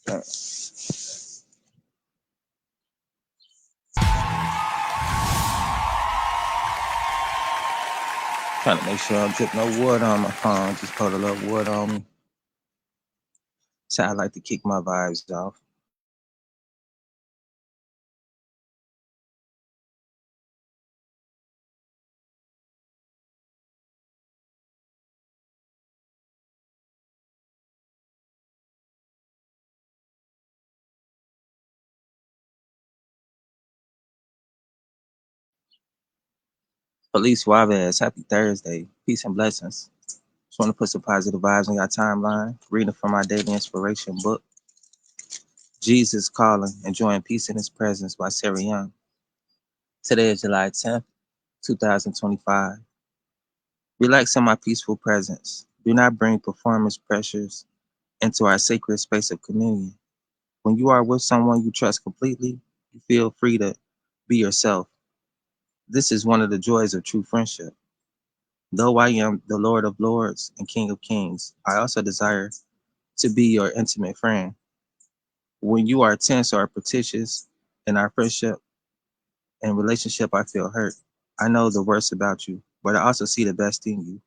Trying to make sure I don't drip no water on my phone. Just put a little water on me. So I like to kick my vibes off. Police Suarez, happy Thursday. Peace and blessings. Just want to put some positive vibes on your timeline. Reading from my daily inspiration book, Jesus Calling, Enjoying Peace in His Presence by Sarah Young. Today is July 10th, 2025. Relax in my peaceful presence. Do not bring performance pressures into our sacred space of communion. When you are with someone you trust completely, you feel free to be yourself. This is one of the joys of true friendship. Though I am the Lord of Lords and King of Kings, I also desire to be your intimate friend. When you are tense or pretentious in our friendship and relationship, I feel hurt. I know the worst about you, but I also see the best in you.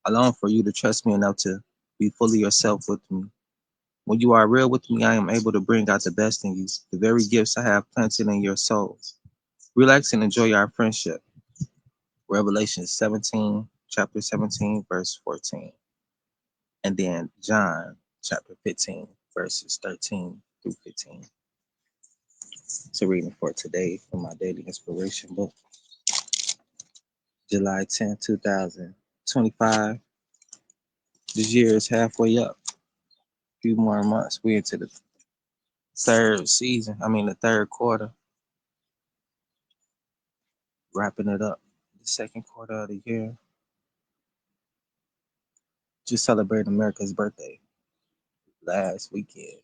I long for you to trust me enough to be fully yourself with me. When you are real with me, I am able to bring out the best in you, the very gifts I have planted in your soul. Relax and enjoy our friendship. Revelation 17, chapter 17, verse 14. And then John chapter 15, verses 13 through 15. So reading for today from my daily inspiration book, July 10th, 2025. This year is halfway up. A few more months. We're into the the third quarter, wrapping it up. The second quarter of the year. Just celebrating America's birthday last weekend.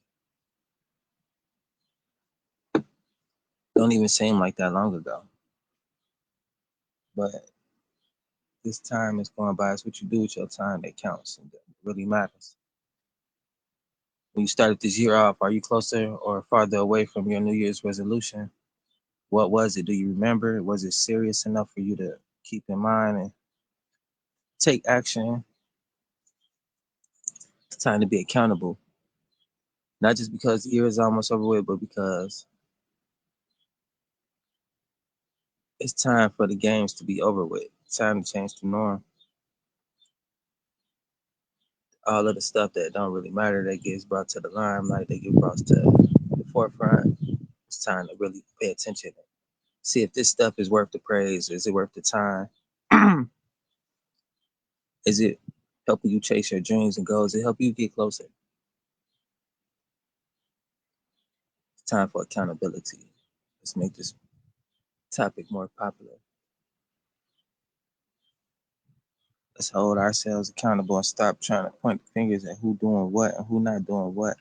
Don't even seem like that long ago. But this time is going by. It's what you do with your time that counts and that really matters. When you started this year off, are you closer or farther away from your New Year's resolution? What was it? Do you remember? Was it serious enough for you to keep in mind and take action? It's time to be accountable. Not just because the year is almost over with, but because it's time for the games to be over with. It's time to change the norm. All of the stuff that don't really matter that gets brought to the limelight, they get brought to the forefront. It's time to really pay attention. See if this stuff is worth the praise. Is it worth the time? Is it helping you chase your dreams and goals? Is it help you get closer? It's time for accountability. Let's make this topic more popular. Let's hold ourselves accountable and stop trying to point fingers at who doing what and who not doing what.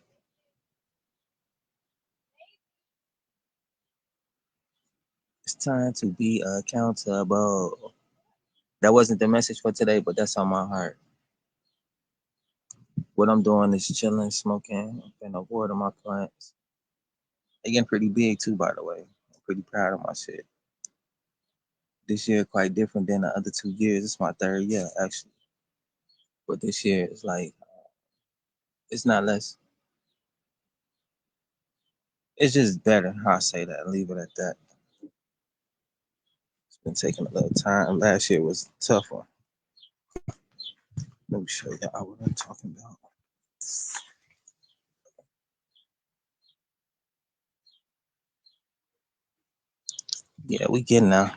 It's time to be accountable. That wasn't the message for today, but that's on my heart. What I'm doing is chilling, smoking, and avoiding my plants. They getting pretty big too, by the way. I'm pretty proud of my shit. This year quite different than the other 2 years. It's my third year actually, but this year is like it's not less. It's just better. How I say that. Leave it at that. It's been taking a little time. Last year was a tough one. Let me show you what I'm talking about. Yeah, we getting now.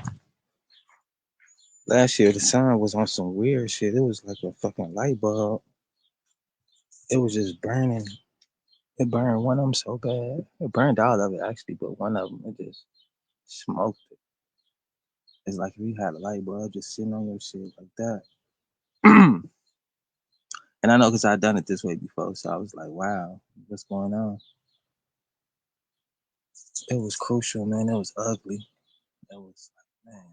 Last year the sun was on some weird shit. It was like a fucking light bulb. It was just burning. It burned one of them so bad. It burned all of it actually, but one of them it just smoked it. It's like if you had a light bulb just sitting on your shit like that. And I know because I've done it this way before, so I was like, wow, what's going on? It was crucial, man. It was ugly. It was like, man,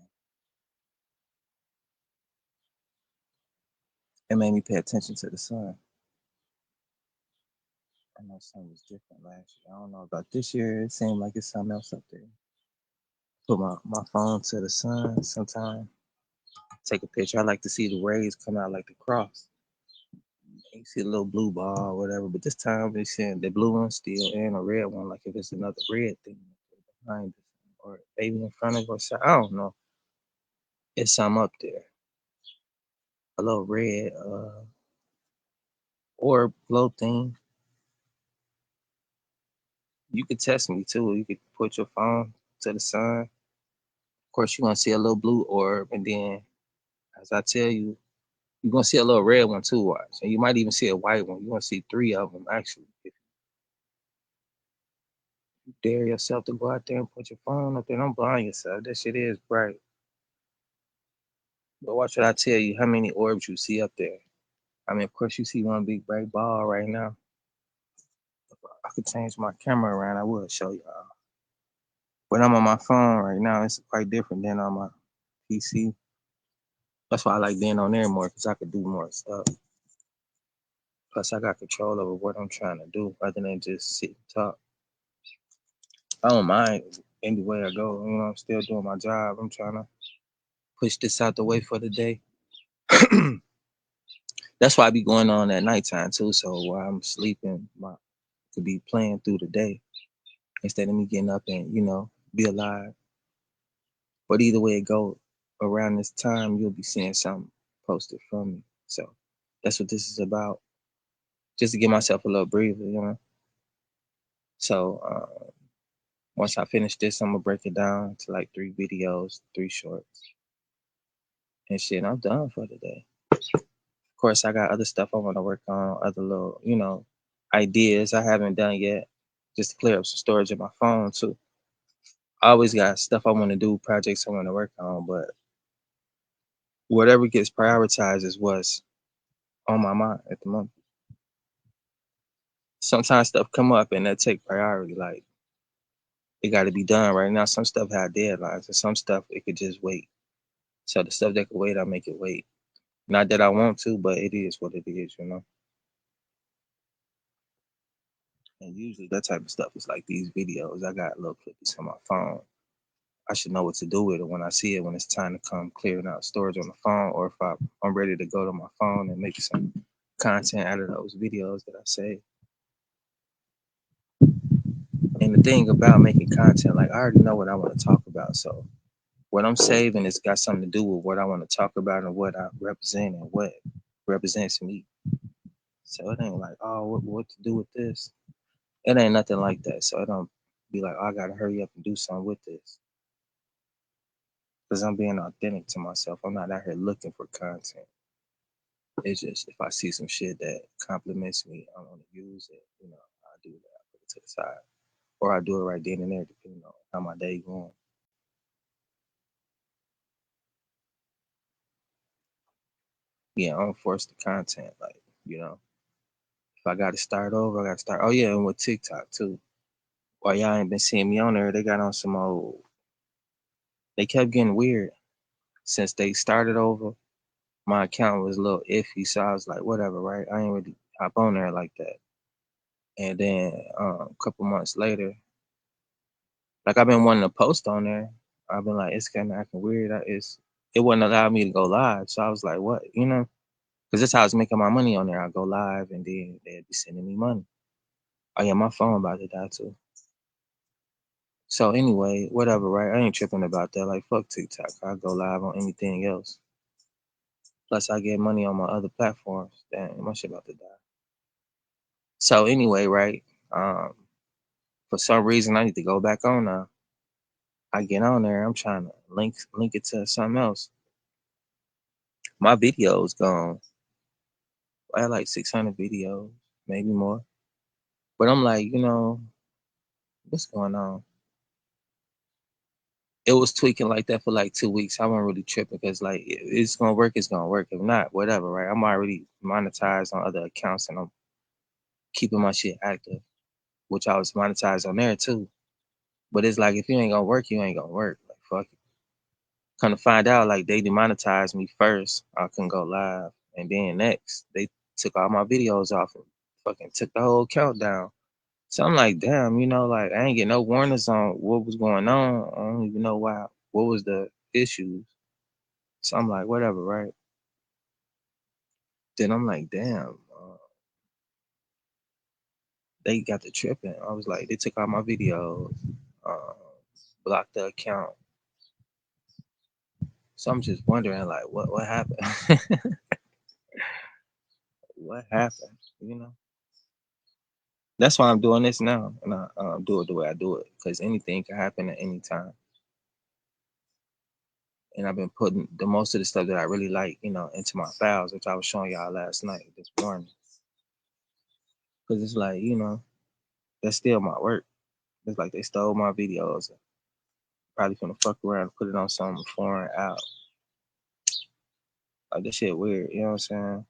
it made me pay attention to the sun. I know something was different last year. I don't know about this year. It seemed like it's something else up there. Put my phone to the sun sometime. Take a picture. I like to see the rays come out like the cross. You see a little blue ball or whatever, but this time they saying the blue one still and a red one, like if it's another red thing behind it or maybe in front of us. I don't know. It's something up there. A little red or glow thing. You could test me too. You could put your phone to the sun. Of course, you're gonna see a little blue orb, and then as I tell you, you're gonna see a little red one too. Watch, and you might even see a white one. You're gonna see three of them actually. If you dare yourself to go out there and put your phone up there, don't blind yourself. That shit is bright. But watch what I tell you. How many orbs you see up there? I mean, of course, you see one big bright ball right now. If I could change my camera around, I would show y'all. But I'm on my phone right now. It's quite different than on my PC. That's why I like being on there more because I could do more stuff. Plus, I got control over what I'm trying to do rather than just sit and talk. I don't mind anywhere I go. You know, I'm still doing my job. I'm trying to push this out the way for the day. That's why I be going on at nighttime too. So while I'm sleeping, my could be playing through the day instead of me getting up and be alive. But either way it go, around this time you'll be seeing something posted from me. So that's what this is about. Just to give myself a little breather. So once I finish this, I'm gonna break it down to like 3 videos, 3 shorts, and shit. I'm done for the day. Of course, I got other stuff I want to work on, other little, ideas I haven't done yet, just to clear up some storage in my phone too. I always got stuff I want to do, projects I want to work on, but whatever gets prioritized is what's on my mind at the moment. Sometimes stuff come up and that take priority, like it got to be done right now. Some stuff had deadlines, and some stuff it could just wait. So the stuff that could wait, I make it wait. Not that I want to, but it is what it is. And usually that type of stuff is like these videos. I got little clips on my phone. I should know what to do with it when I see it when it's time to come clearing out storage on the phone, or if I'm ready to go to my phone and make some content out of those videos that I say. And the thing about making content, like I already know what I want to talk about. So what I'm saving has got something to do with what I want to talk about and what I represent and what represents me. So it ain't like, oh, what to do with this? It ain't nothing like that. So I don't be like, oh, I gotta hurry up and do something with this. Because I'm being authentic to myself. I'm not out here looking for content. It's just if I see some shit that compliments me, I want to use it. I do that. I put it to the side, or I do it right then and there, depending on how my day going. Yeah, I don't force the content. Like if I got to start over, I got to start. Oh yeah, and with TikTok too. While y'all ain't been seeing me on there, they got on some old. They kept getting weird since they started over. My account was a little iffy, so I was like, whatever, right? I ain't really hop on there like that. And then a couple months later, like I've been wanting to post on there. I've been like, it's kind of acting weird. It wouldn't allow me to go live, so I was like, what, Because that's how I was making my money on there. I go live, and then they'd be sending me money. Oh yeah, my phone about to die too. So anyway, whatever, right? I ain't tripping about that. Like fuck TikTok. I go live on anything else. Plus, I get money on my other platforms. Damn, my shit about to die. So anyway, right? Um, for some reason, I need to go back on now. I get on there. I'm trying to link it to something else. My videos gone. I had like 600 videos, maybe more. But I'm like, what's going on? It was tweaking like that for like 2 weeks. I wasn't really tripping because like it's gonna work, it's gonna work. If not, whatever, right? I'm already monetized on other accounts and I'm keeping my shit active, which I was monetized on there too. But it's like if you ain't gonna work, you ain't gonna work. Like fuck it. Come to find out, like they demonetized me first. I couldn't go live, and then next they took all my videos off and fucking took the whole account down. So I'm like, damn, like I ain't get no warnings on what was going on. I don't even know why. What was the issues? So I'm like, whatever, right? Then I'm like, damn, they got the tripping. I was like, they took all my videos, uh, blocked the account. So I'm just wondering, like, what happened? What happened? You know. That's why I'm doing this now, and I do it the way I do it, because anything can happen at any time. And I've been putting the most of the stuff that I really like, into my files, which I was showing y'all last night, this morning. Because it's like, that's still my work. It's like they stole my videos. Probably gonna fuck around and put it on some foreign out. Like this shit weird, you know what I'm saying?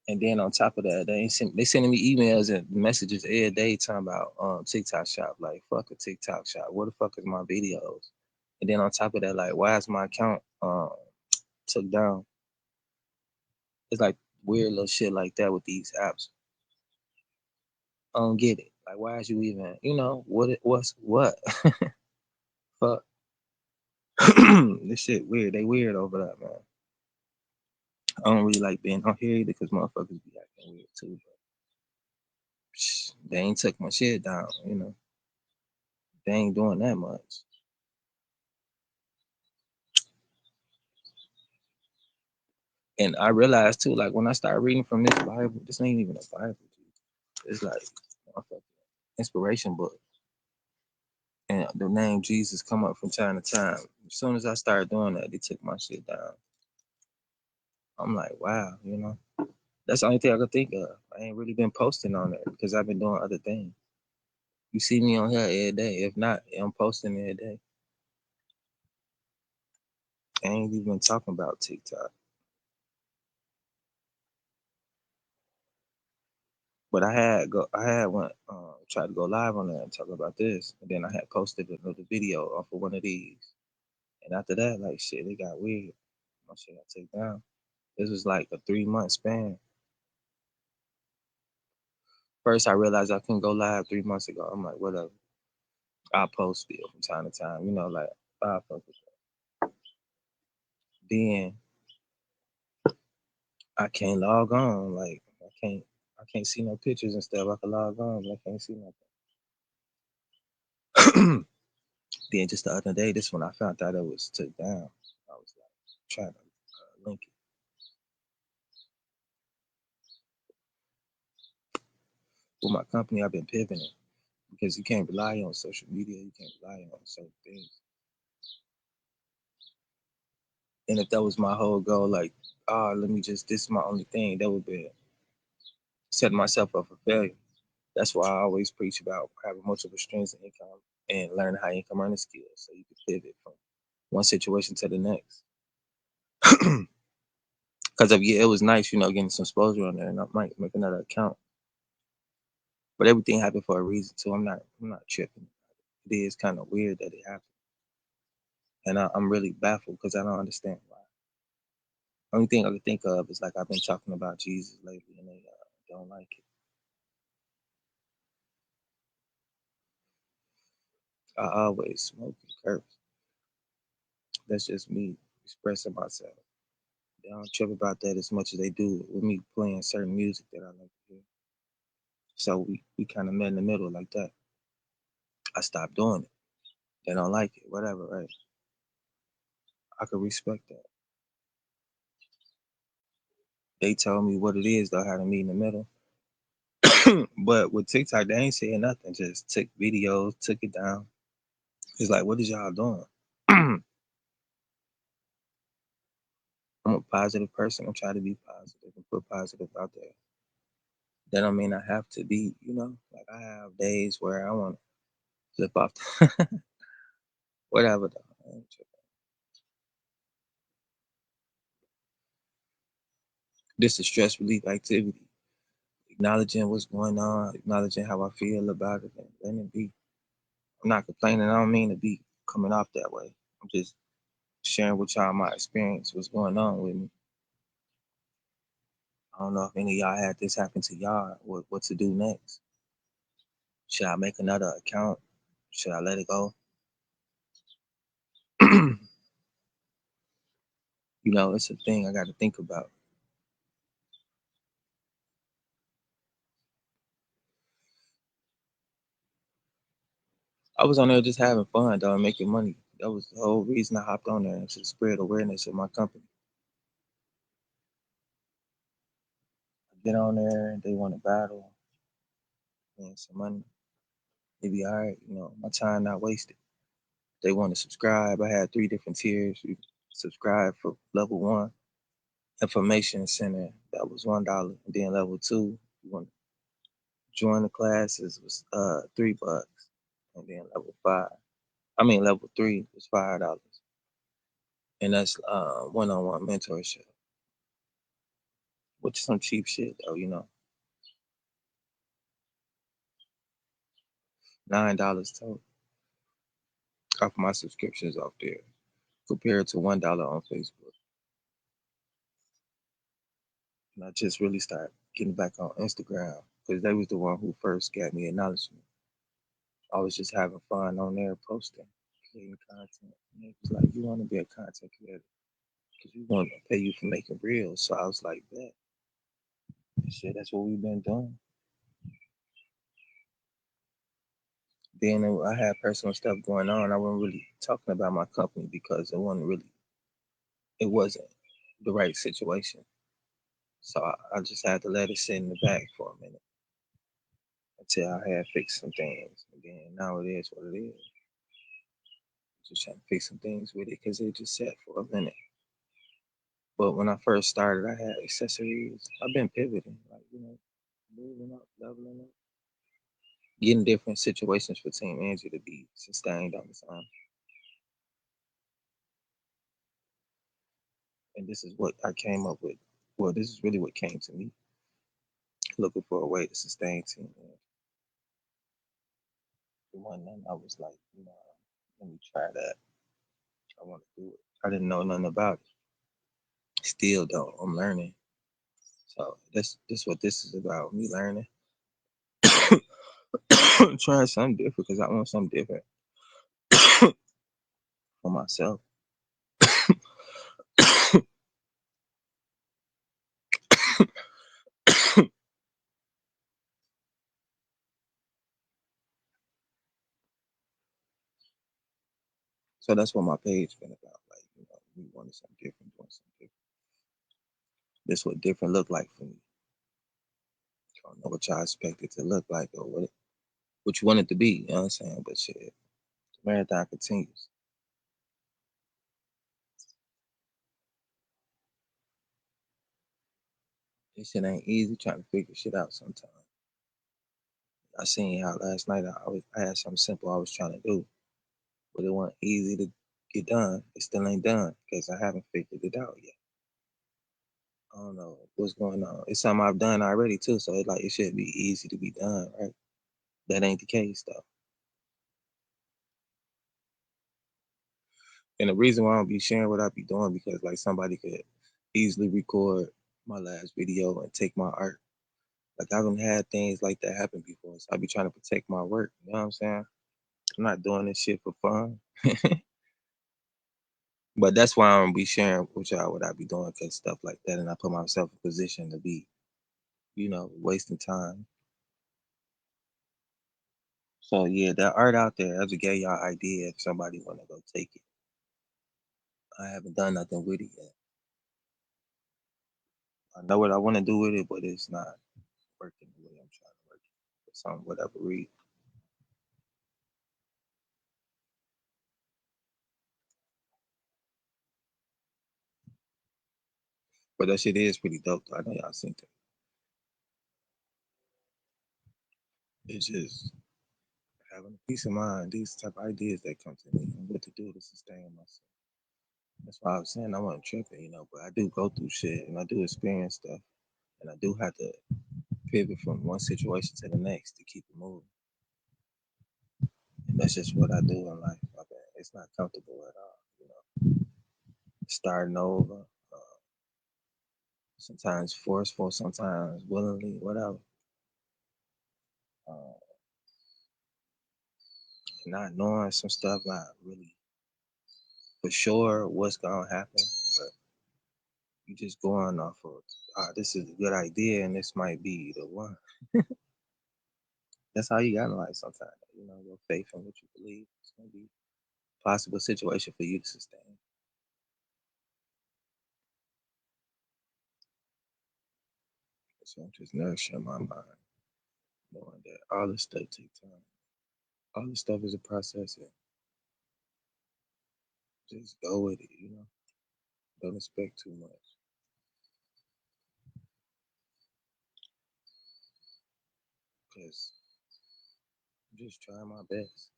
And then on top of that, they sending me emails and messages every day talking about TikTok shop. Like fuck a TikTok shop. Where the fuck is my videos? And then on top of that, like why is my account took down? It's like weird little shit like that with these apps. I don't get it. Like why is you even what's what? Fuck. This shit weird. They weird over that, man. I don't really like being on here either because motherfuckers be acting weird too. But they ain't took my shit down. They ain't doing that much. And I realized too, like when I started reading from this Bible, this ain't even a Bible. It's like a fucking inspiration book. And the name Jesus come up from time to time. As soon as I started doing that, they took my shit down. I'm like, wow. That's the only thing I could think of. I ain't really been posting on there because I've been doing other things. You see me on here every day. If not, I'm posting every day. I ain't even talking about TikTok. But I had went tried to go live on there and talk about this, and then I had posted another video off of one of these, and after that, like shit, it got weird. My shit got taken down. This was like a 3 month span. First, I realized I couldn't go live 3 months ago. I'm like, whatever. I'll post still from time to time, like I'll post it. Then I can't log on. Like I can't see no pictures and stuff. I can log on, but I can't see nothing. Then just the other day, this when I found out it was took down. I was like trying to link it. With my company, I've been pivoting because you can't rely on social media. You can't rely on certain things. And if that was my whole goal, like, let me just, this is my only thing, that would be setting myself up for failure. That's why I always preach about having multiple streams of income and learning high income earning skills so you can pivot from one situation to the next. Because it was nice, getting some exposure on there, and I might make another account. But everything happened for a reason too. I'm not tripping. It is kind of weird that it happened, and I'm really baffled because I don't understand why. Only thing I can think of is like I've been talking about Jesus lately, and they don't like it. I always smoke and curse. That's just me expressing myself. They don't trip about that as much as they do with me playing certain music that I like to hear. So we kind of met in the middle like that. I stopped doing it. They don't like it, whatever, right? I could respect that. They told me what it is though, how to meet in the middle. But with TikTok, they ain't saying nothing. Just took videos, took it down. It's like, what is y'all doing? I'm a positive person. I'm trying to be positive and put positive out there. That don't mean I have to be. Like I have days where I want to flip off, whatever. Though. This is stress relief activity. Acknowledging what's going on, acknowledging how I feel about it, and letting it be. I'm not complaining. I don't mean to be coming off that way. I'm just sharing with y'all my experience, what's going on with me. I don't know if any of y'all had this happen to y'all. What to do next? Should I make another account? Should I let it go? It's a thing I got to think about. I was on there just having fun, dog, making money. That was the whole reason I hopped on there, to spread awareness of my company. I get on there, they want to battle, and some money. They be all right, my time not wasted. They want to subscribe. I had 3 different tiers. You subscribe for level one, information center, that was $1. And then level two, you want to join the classes, was $3. And then level three was $5. And that's one-on-one mentorship, which is some cheap shit though. $9 total off my subscriptions off there compared to $1 on Facebook. And I just really started getting back on Instagram because they was the one who first got me acknowledgement. I was just having fun on there posting, creating content. And it was like, you want to be a content creator because we want to pay you for making reels. So I was like, that shit, that's what we've been doing. Then I had personal stuff going on. I wasn't really talking about my company because it wasn't the right situation. So I just had to let it sit in the back for a minute until I had fixed some things. And then now it is what it is. Just trying to fix some things with it because it just sat for a minute. But when I first started, I had accessories. I've been pivoting, like, moving up, leveling up, getting different situations for Team Angie to be sustained on the time. And this is what I came up with. Well, this is really what came to me, looking for a way to sustain Team Angie. The one night I was like, let me try that. I want to do it. I didn't know nothing about it. Still don't. I'm learning. So this what this is about. Me learning, trying something different because I want something different for myself. So that's what my page been about. Like, we wanted something different, doing something different. This what different look like for me. I don't know what y'all expect it to look like or what you want it to be. You know what I'm saying? But shit, the marathon continues. This shit ain't easy trying to figure shit out sometimes. I seen how last night I had something simple I was trying to do, but it wasn't easy to get done. It still ain't done because I haven't figured it out yet. I don't know what's going on. It's something I've done already too, so it's like it should be easy to be done, right? That ain't the case though. And the reason why I don't be sharing what I be doing because like somebody could easily record my last video and take my art. Like I haven't had things like that happen before, so I be trying to protect my work. You know what I'm saying? I'm not doing this shit for fun. But that's why I don't be sharing with y'all what I be doing because stuff like that, and I put myself in position to be, wasting time. So yeah, that art out there, I just gave y'all idea if somebody want to go take it. I haven't done nothing with it yet. I know what I want to do with it, but it's not working the way I'm trying to work it for some whatever reason. But that shit is pretty dope. Though. I know y'all seen it. It's just having a peace of mind. These type of ideas that come to me and what to do to sustain myself. That's why I was saying I wasn't tripping, but I do go through shit and I do experience stuff, and I do have to pivot from one situation to the next to keep it moving. And that's just what I do in life. My bad. It's not comfortable at all. Starting over, sometimes forceful, sometimes willingly, whatever. Uh, not knowing some stuff, not really for sure what's gonna happen, but you just going off of, this is a good idea and this might be the one. That's how you got in life sometimes. You know, your faith in what you believe is gonna be a possible situation for you to sustain. So I'm just nourishing my mind, knowing that all this stuff takes time. All this stuff is a process and just go with it, you know. Don't expect too much. Because I'm just trying my best.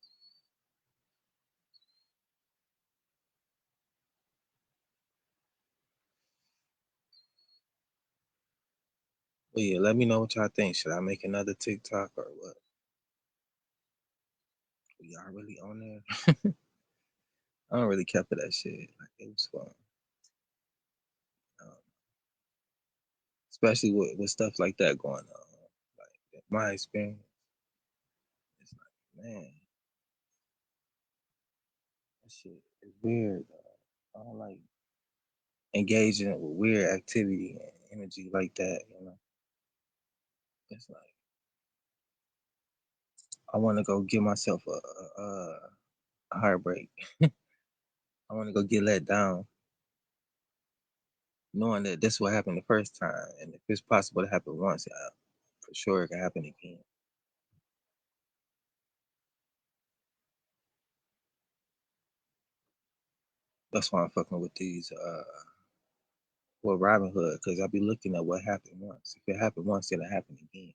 But yeah, let me know what y'all think. Should I make another TikTok or what? Y'all really on there? I don't really care for that shit. Like it was fun. Um, Especially with stuff like that going on. Like my experience, it's like, man, that shit is weird. I don't like engaging with weird activity and energy like that. You know, it's like I want to go give myself a heartbreak. I want to go get let down, knowing that this will happen the first time, and if it's possible to happen once, for sure it can happen again. That's why I'm fucking with these with Robinhood, because I be looking at what happened once. If it happened once, it'll happen again.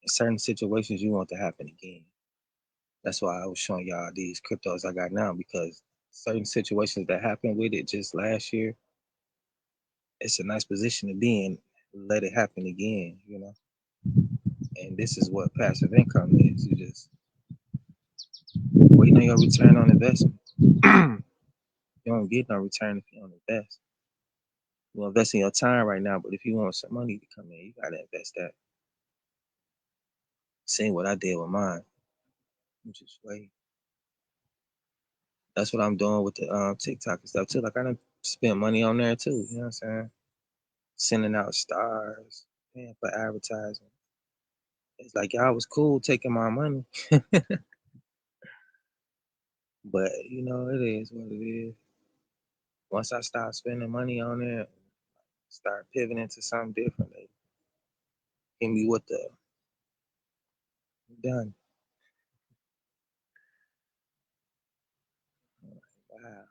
In certain situations, you want to happen again. That's why I was showing y'all these cryptos I got now, because certain situations that happened with it just last year, it's a nice position to be in. Let it happen again, you know. And this is what passive income is. You just waiting on your return on investment. You don't get no return if you don't invest. You invest in your time right now, but if you want some money to come in, you gotta invest that. Seeing what I did with mine, I'm just wait. That's what I'm doing with the TikTok and stuff too. Like I done spent money on there too. You know what I'm saying? Sending out stars, paying for advertising. It's like y'all was cool taking my money, but you know it is what it is. Once I start spending money on it, start pivoting to something different, they hit me with the done. Wow,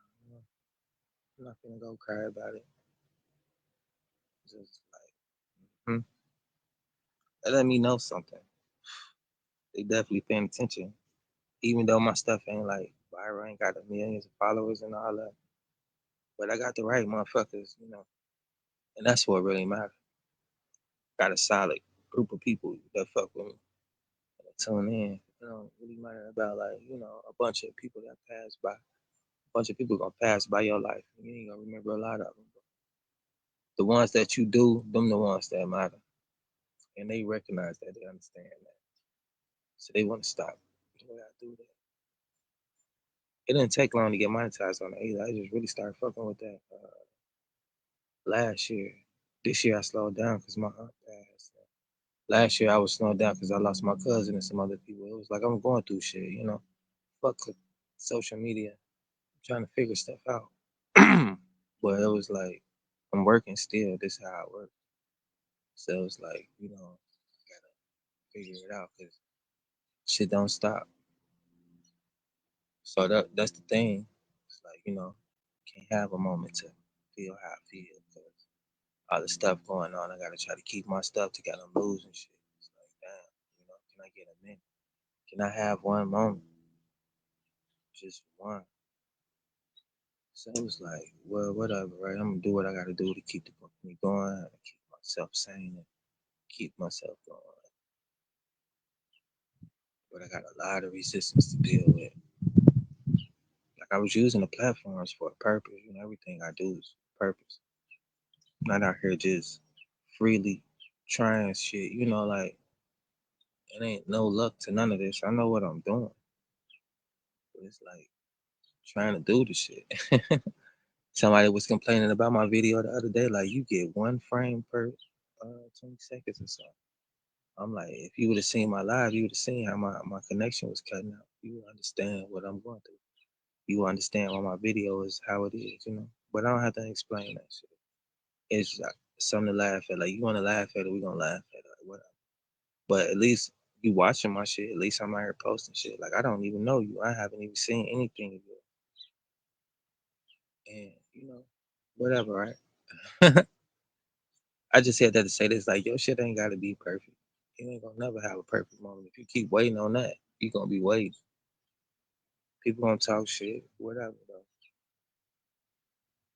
I'm not gonna go cry about it. Just like, they let me know something. They definitely paying attention, even though my stuff ain't like viral, ain't got the millions of followers and all that. But I got the right motherfuckers, you know, and that's what really matters. Got a solid group of people that fuck with me, that tune in. It don't really matter about like a bunch of people that pass by. A bunch of people gonna pass by your life. You ain't gonna remember a lot of them. But the ones that you do, them the ones that matter, and they recognize that, they understand that, so they want to stop the way I do that. It didn't take long to get monetized on it either. I just really started fucking with that last year. This year I slowed down because my aunt passed. Last year I was slowing down because I lost my cousin and some other people. It was like I'm going through shit, you know. Fuck social media. I'm trying to figure stuff out. But it was like I'm working still. This is how I work. So it's like, gotta figure it out because shit don't stop. So that's the thing. It's like, can't have a moment to feel how I feel because all the stuff going on. I gotta try to keep my stuff together. I'm losing shit. It's like, damn, can I get a minute? Can I have one moment? Just one. So it was like, well, whatever, right? I'm gonna do what I gotta do to keep the company going, and keep myself sane, and keep myself going. But I got a lot of resistance to deal with. Like I was using the platforms for a purpose. Everything I do is purpose. Not out here just freely trying shit. Like it ain't no luck to none of this. I know what I'm doing. But it's like trying to do the shit. Somebody was complaining about my video the other day, like you get one frame per 20 seconds or so. I'm like, if you would have seen my live, you would have seen how my connection was cutting out. You would understand what I'm going through. You will understand why my video is how it is. But I don't have to explain that shit. It's like something to laugh at. Like you want to laugh at it, we gonna laugh at it. Like, whatever. But at least you watching my shit. At least I'm out here posting shit. Like I don't even know you. I haven't even seen anything of you. And whatever, right? I just said that to say this. Like your shit ain't gotta be perfect. You ain't gonna never have a perfect moment. If you keep waiting on that, you gonna be waiting. People gonna talk shit, whatever though.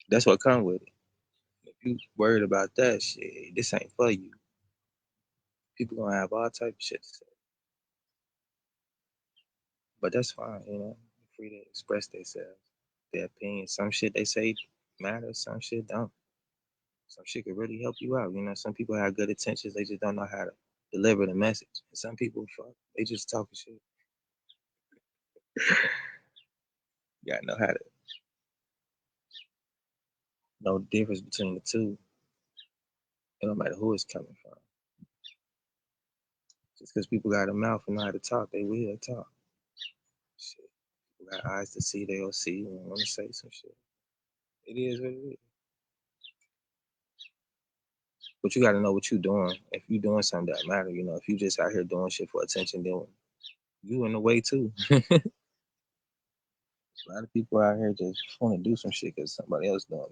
That's what come with it. If you worried about that shit, this ain't for you. People gonna have all type of shit to say. But that's fine. Free to express themselves, their opinion. Some shit they say matters, some shit don't. Some shit could really help you out. Some people have good intentions, they just don't know how to deliver the message. And some people they just talking shit. You gotta know how to know the difference between the two. It don't matter who it's coming from. Just because people got a mouth and know how to talk, they will talk. Shit. People got eyes to see, they'll see and want to say some shit. It is what it is. But you got to know what you're doing. If you're doing something that matter, if you just out here doing shit for attention, then you in the way too. A lot of people out here just want to do some shit because somebody else doing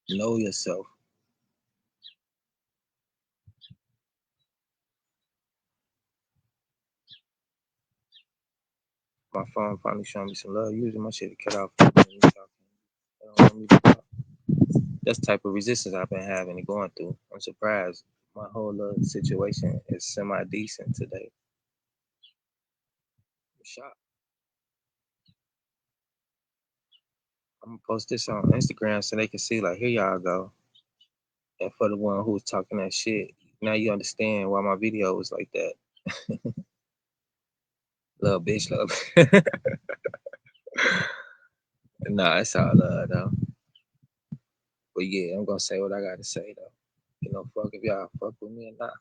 it. Know yourself. My phone finally showing me some love. Usually my shit to cut off. When you talking. They don't want me to talk. That's the type of resistance I've been having and going through. I'm surprised. My whole little situation is semi decent today. I'm shocked. I'm gonna post this on Instagram so they can see, like, here y'all go. And for the one who was talking that shit, now you understand why my video was like that. Little bitch love. Nah, it's all love though. But yeah, I'm gonna say what I gotta say though. Fuck if y'all fuck with me or not.